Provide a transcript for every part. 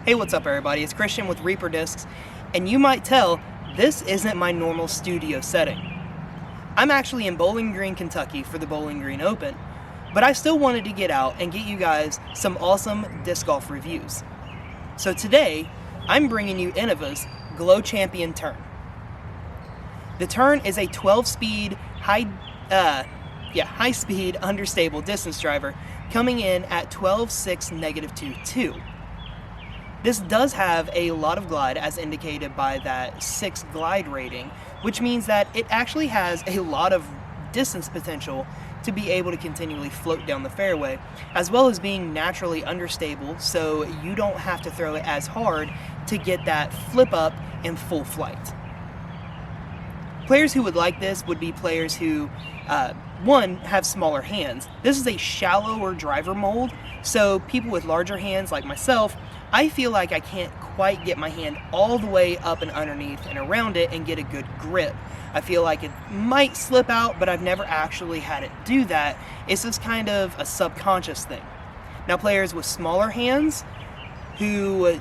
Hey, what's up everybody? It's Christian with Reaper Discs, and you might tell this isn't my normal studio setting. I'm actually in Bowling Green, Kentucky for the Bowling Green Open, but I still wanted to get out and get you guys some awesome disc golf reviews. So today, I'm bringing you Innova's Glow Champion Tern. The Tern is a 12-speed, high-speed, understable distance driver coming in at 12.6-2.2. This does have a lot of glide as indicated by that 6 glide rating, which means that it actually has a lot of distance potential to be able to continually float down the fairway, as well as being naturally understable so you don't have to throw it as hard to get that flip up in full flight. Players who would like this would be players who, one, have smaller hands. This is a shallower driver mold, so people with larger hands like myself, I feel like I can't quite get my hand all the way up and underneath and around it and get a good grip. I feel like it might slip out, but I've never actually had it do that. It's just kind of a subconscious thing. Now players with smaller hands who,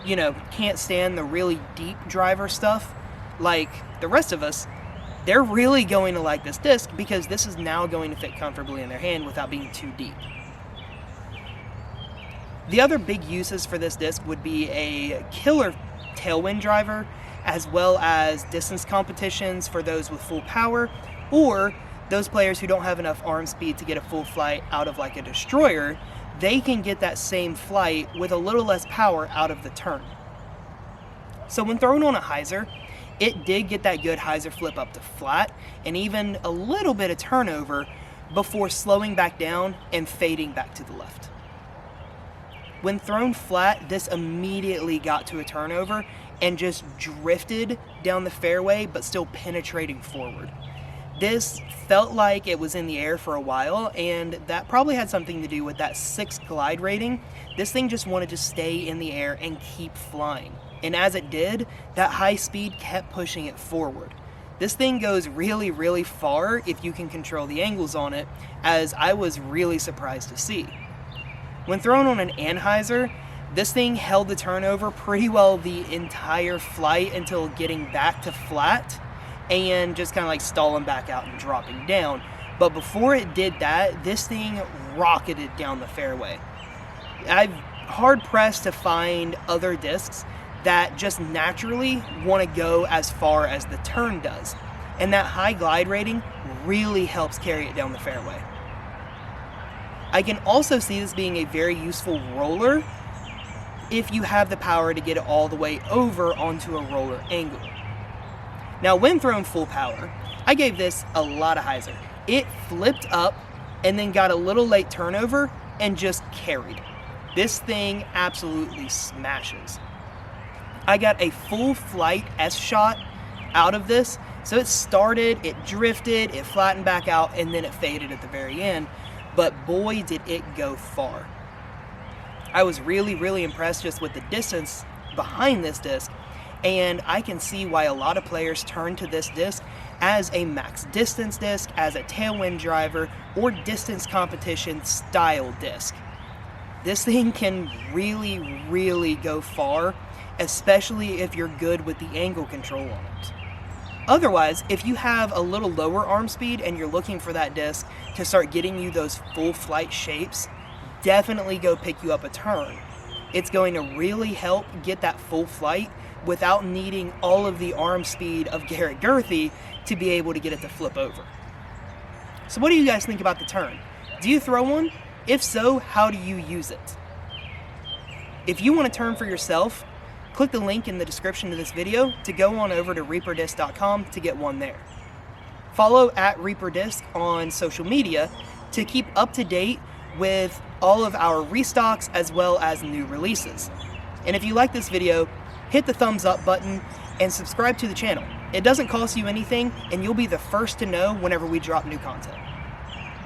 can't stand the really deep driver stuff, like the rest of us, they're really going to like this disc because this is now going to fit comfortably in their hand without being too deep. The other big uses for this disc would be a killer tailwind driver, as well as distance competitions for those with full power, or those players who don't have enough arm speed to get a full flight out of like a destroyer. They can get that same flight with a little less power out of the Tern. So when thrown on a Hyzer, it did get that good Hyzer flip up to flat and even a little bit of turnover before slowing back down and fading back to the left. When thrown flat, this immediately got to a turnover and just drifted down the fairway, but still penetrating forward. This felt like it was in the air for a while, and that probably had something to do with that 6 glide rating. This thing just wanted to stay in the air and keep flying. And as it did, that high speed kept pushing it forward. This thing goes really, really far if you can control the angles on it, as I was really surprised to see. When thrown on an Hyzer, this thing held the turnover pretty well the entire flight until getting back to flat and just kind of like stalling back out and dropping down. But before it did that, this thing rocketed down the fairway. I'm hard pressed to find other discs that just naturally want to go as far as the Tern does. And that high glide rating really helps carry it down the fairway. I can also see this being a very useful roller if you have the power to get it all the way over onto a roller angle. Now when thrown full power, I gave this a lot of Hyzer. It flipped up and then got a little late turnover and just carried. This thing absolutely smashes. I got a full flight S shot out of this, so it started, it drifted, it flattened back out, and then it faded at the very end. But boy, did it go far. I was really, really impressed just with the distance behind this disc, and I can see why a lot of players turn to this disc as a max distance disc, as a tailwind driver, or distance competition style disc. This thing can really, really go far, especially if you're good with the angle control on it. Otherwise, if you have a little lower arm speed and you're looking for that disc to start getting you those full flight shapes, definitely go pick you up a Tern. It's going to really help get that full flight without needing all of the arm speed of Garrett Gurthie to be able to get it to flip over. So what do you guys think about the Tern? Do you throw one? If so, how do you use it? If you want a Tern for yourself, click the link in the description of this video to go on over to reaperdisc.com to get one there. Follow @ReaperDisc on social media to keep up to date with all of our restocks as well as new releases. And if you like this video, hit the thumbs up button and subscribe to the channel. It doesn't cost you anything, and you'll be the first to know whenever we drop new content.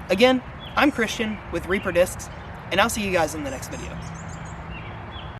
Again, I'm Christian with Reaper Discs, and I'll see you guys in the next video.